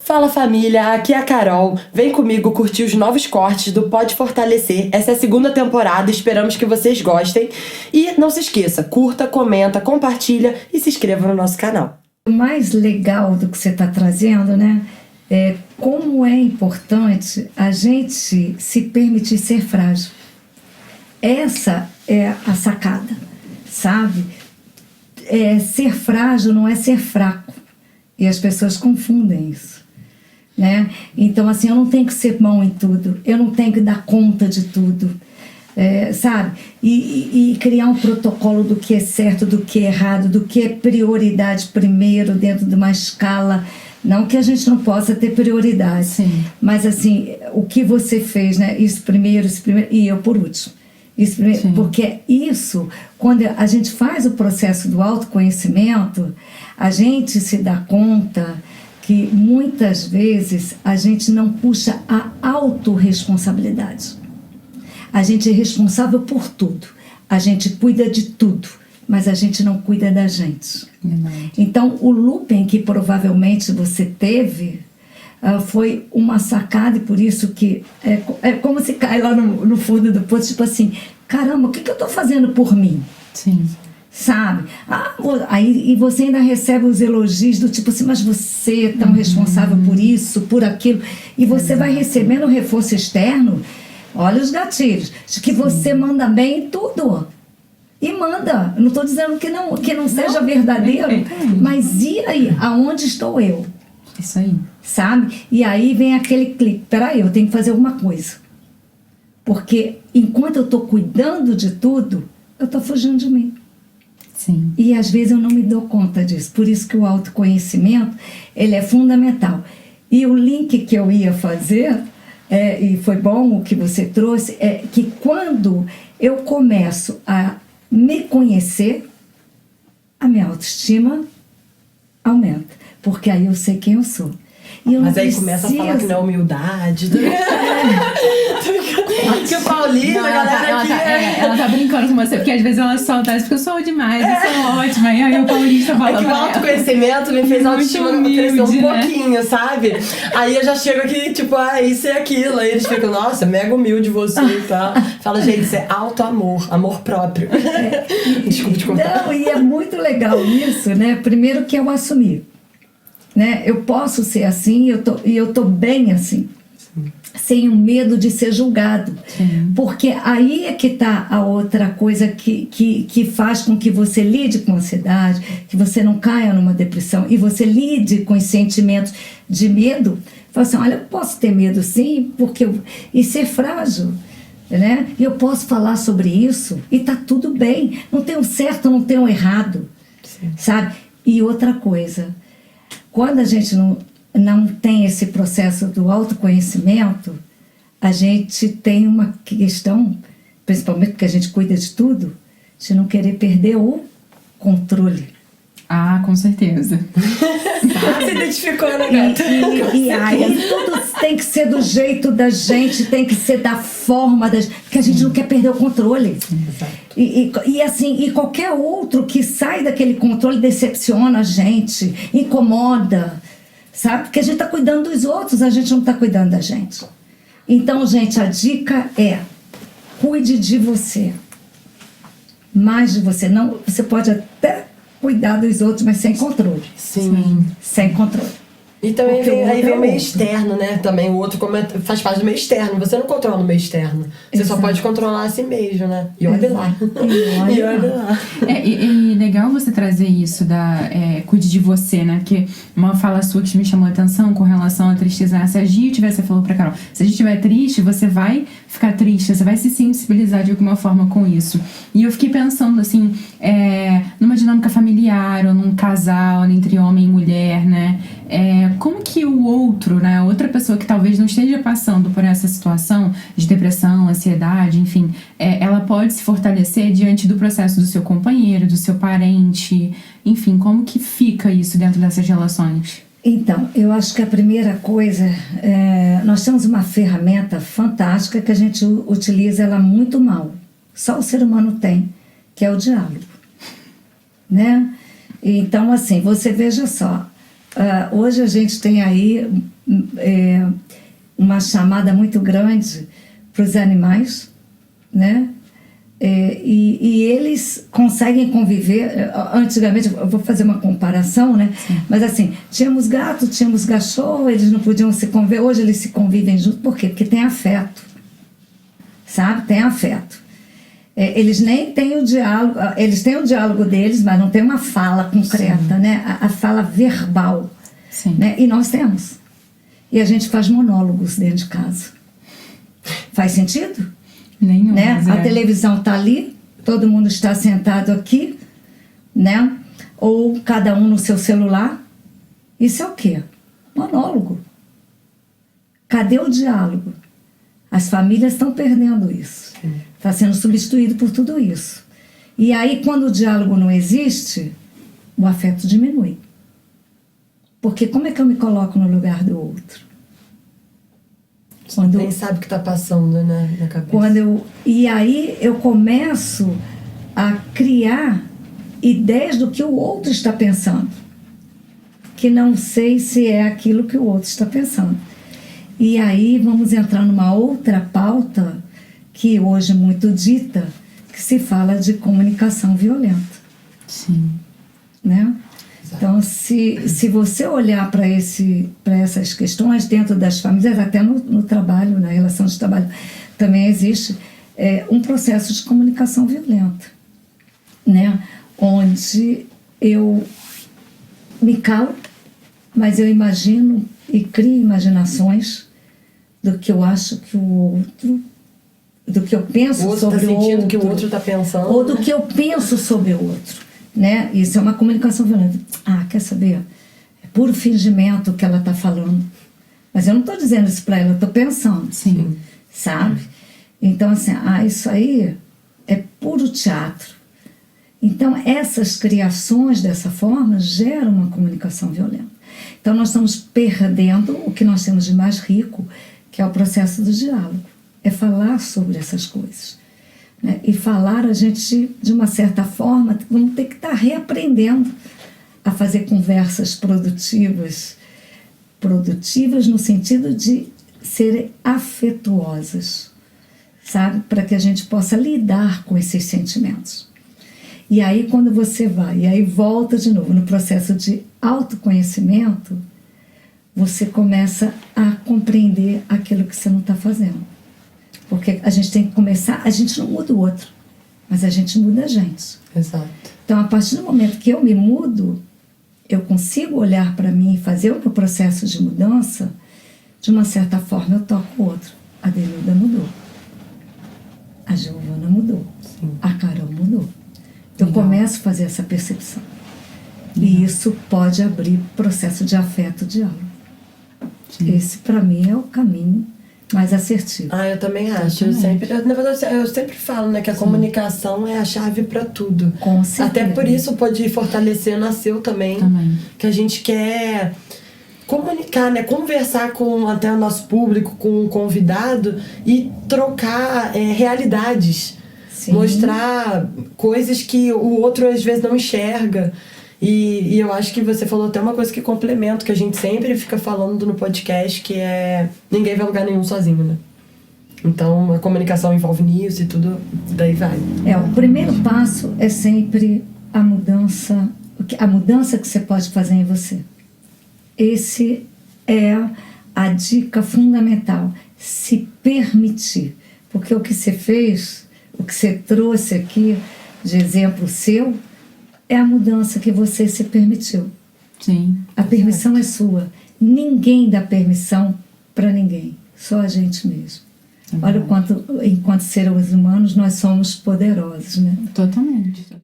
Fala família, aqui é a Carol. Vem comigo curtir os novos cortes do Pode Fortalecer. Essa é a 2ª temporada, esperamos que vocês gostem. E não se esqueça, curta, comenta, compartilha e se inscreva no nosso canal. O mais legal do que você está trazendo, né, é como é importante a gente se permitir ser frágil. Essa é a sacada, sabe? Ser frágil não é ser fraco. E as pessoas confundem isso, né? Então, assim, eu não tenho que ser bom em tudo, eu não tenho que dar conta de tudo, sabe? E criar um protocolo do que é certo, do que é errado, do que é prioridade primeiro dentro de uma escala. Não que a gente não possa ter prioridade, sim, mas assim, o que você fez, né? Isso primeiro e eu por último. Isso primeiro, porque isso, quando a gente faz o processo do autoconhecimento, a gente se dá conta que muitas vezes a gente não puxa a autorresponsabilidade. A gente é responsável por tudo, a gente cuida de tudo, mas a gente não cuida da gente. Então, o looping que provavelmente você teve foi uma sacada, e por isso que é como se cai lá no fundo do poço, tipo assim, caramba, o que eu estou fazendo por mim? Sim. Sabe? Aí, e você ainda recebe os elogios do tipo assim, mas você é tão responsável por isso, por aquilo, e você vai recebendo reforço externo, olha os gatilhos, de que você manda bem em tudo. E manda, eu não estou dizendo que não seja verdadeiro, mas e aí, aonde estou eu? Isso aí. Sabe? E aí vem aquele clique, peraí, eu tenho que fazer alguma coisa. Porque enquanto eu estou cuidando de tudo, eu estou fugindo de mim. Sim. E às vezes eu não me dou conta disso. Por isso que o autoconhecimento, ele é fundamental. E o link que eu ia fazer, e foi bom o que você trouxe, é que quando eu começo a me conhecer, a minha autoestima aumenta. Porque aí eu sei quem eu sou. Mas aí começa a falar que não é humildade. Que o Paulino, a galera aqui... Ela tá brincando com você, porque às vezes ela solta isso, porque eu sou demais, eu sou ótima. E aí o Paulista fala... É que o autoconhecimento me fez a autoestima crescer um pouquinho, sabe? Aí eu já chego aqui, tipo, isso e aquilo. Aí eles ficam, nossa, mega humilde você e tal. Fala, gente, isso é auto-amor, amor próprio. Desculpa te contar. Não, e é muito legal isso, né? Primeiro que eu assumi. Né? Eu posso ser assim e eu tô bem assim. Sim. Sem o medo de ser julgado. Sim. Porque aí é que tá a outra coisa que faz com que você lide com ansiedade, que você não caia numa depressão e você lide com os sentimentos de medo. Fala assim, olha, eu posso ter medo sim, e ser frágil. Né? E eu posso falar sobre isso e tá tudo bem. Não tem o certo, não tem o errado. Sim. Sabe? E outra coisa... Quando a gente não tem esse processo do autoconhecimento, a gente tem uma questão, principalmente porque a gente cuida de tudo, de não querer perder o controle. Ah, com certeza. Se identificou, né, gata? E aí tudo tem que ser do jeito da gente, tem que ser da forma da gente, porque a gente não quer perder o controle. Exato. E assim, e qualquer outro que sai daquele controle decepciona a gente, incomoda, sabe? Porque a gente está cuidando dos outros, a gente não está cuidando da gente. Então, gente, a dica é: cuide de você. Mais de você. Não, você pode até cuidar dos outros, mas sem controle. Sim. Sem controle. E também aí vem o meio externo, né? Também o outro faz parte do meio externo. Você não controla o meio externo. Você só pode controlar a si mesmo, né? E olha lá. E olha lá. E legal você trazer isso cuide de você, né? Porque uma fala sua que me chamou a atenção com relação à tristeza. Se a Gio você falou pra Carol, se a gente estiver triste, você vai ficar triste, você vai se sensibilizar de alguma forma com isso. E eu fiquei pensando, assim, numa dinâmica familiar ou num casal entre homem e mulher, né? Como que o outro, né, outra pessoa que talvez não esteja passando por essa situação de depressão, ansiedade, enfim, ela pode se fortalecer diante do processo do seu companheiro, do seu parente, enfim, como que fica isso dentro dessas relações? Então, eu acho que a primeira coisa, nós temos uma ferramenta fantástica que a gente utiliza ela muito mal, só o ser humano tem, que é o diálogo, né? Então, assim, você veja só, hoje a gente tem aí uma chamada muito grande para os animais, né? E eles conseguem conviver. Antigamente, eu vou fazer uma comparação, né? Sim. Mas assim, tínhamos gato, tínhamos cachorro, eles não podiam se conviver. Hoje eles se convivem juntos. Por quê? Porque tem afeto, sabe? Tem afeto. Eles nem têm o diálogo, eles têm o diálogo deles, mas não tem uma fala concreta, né? A fala verbal. Sim. Né? E nós temos. E a gente faz monólogos dentro de casa. Faz sentido? Nenhum. Né? A televisão está ali, todo mundo está sentado aqui, né? Ou cada um no seu celular. Isso é o quê? Monólogo. Cadê o diálogo? As famílias estão perdendo isso. Está sendo substituído por tudo isso. E aí, quando o diálogo não existe, o afeto diminui. Porque como é que eu me coloco no lugar do outro? Nem sabe o que está passando, né, na cabeça. E aí eu começo a criar ideias do que o outro está pensando, que não sei se é aquilo que o outro está pensando. E aí vamos entrar numa outra pauta que hoje é muito dita, que se fala de comunicação violenta. Sim. Né? Então, se você olhar para essas questões dentro das famílias, até no trabalho, na relação de trabalho, também existe um processo de comunicação violenta, né? Onde eu me calo, mas eu imagino e crio imaginações do que eu acho que o outro, do que eu penso sobre o outro. O outro está sentindo o que o outro está pensando. Ou do que eu penso sobre o outro. Né? Isso é uma comunicação violenta. Quer saber? É puro fingimento que ela está falando. Mas eu não estou dizendo isso para ela, eu estou pensando. Sim. Sabe? Então, assim, isso aí é puro teatro. Então, essas criações dessa forma geram uma comunicação violenta. Então, nós estamos perdendo o que nós temos de mais rico, que é o processo do diálogo. É falar sobre essas coisas. Né? E falar, a gente, de uma certa forma, vamos ter que estar reaprendendo a fazer conversas produtivas no sentido de serem afetuosas, sabe? Para que a gente possa lidar com esses sentimentos. E aí, quando você vai, e aí volta de novo no processo de autoconhecimento, você começa a compreender aquilo que você não está fazendo. Porque a gente tem que começar, a gente não muda o outro, mas a gente muda a gente. Exato. Então, a partir do momento que eu me mudo, eu consigo olhar para mim e fazer o meu processo de mudança, de uma certa forma eu toco o outro. A Denilda mudou. A Giovana mudou. Sim. A Carol mudou. Eu começo a fazer essa percepção. E isso pode abrir processo de afeto, diálogo. Sim. Esse, para mim, é o caminho mais assertivo. Eu também acho. Na verdade, eu sempre falo, né, que a comunicação é a chave para tudo. Com certeza. Até por isso o Pode Fortalecer nasceu também. Que a gente quer comunicar, né, conversar com até o nosso público, com o convidado e trocar realidades. Sim. Mostrar coisas que o outro às vezes não enxerga. E eu acho que você falou até uma coisa que complementa, que a gente sempre fica falando no podcast, que é ninguém vai a lugar nenhum sozinho, né? Então a comunicação envolve nisso e tudo, daí vai. O primeiro passo é sempre a mudança que você pode fazer em você. Esse é a dica fundamental, se permitir. Porque o que você fez, o que você trouxe aqui de exemplo seu, é a mudança que você se permitiu. Sim. A permissão é sua. Ninguém dá permissão para ninguém. Só a gente mesmo. Olha o quanto, enquanto seres humanos, nós somos poderosos, né? Totalmente.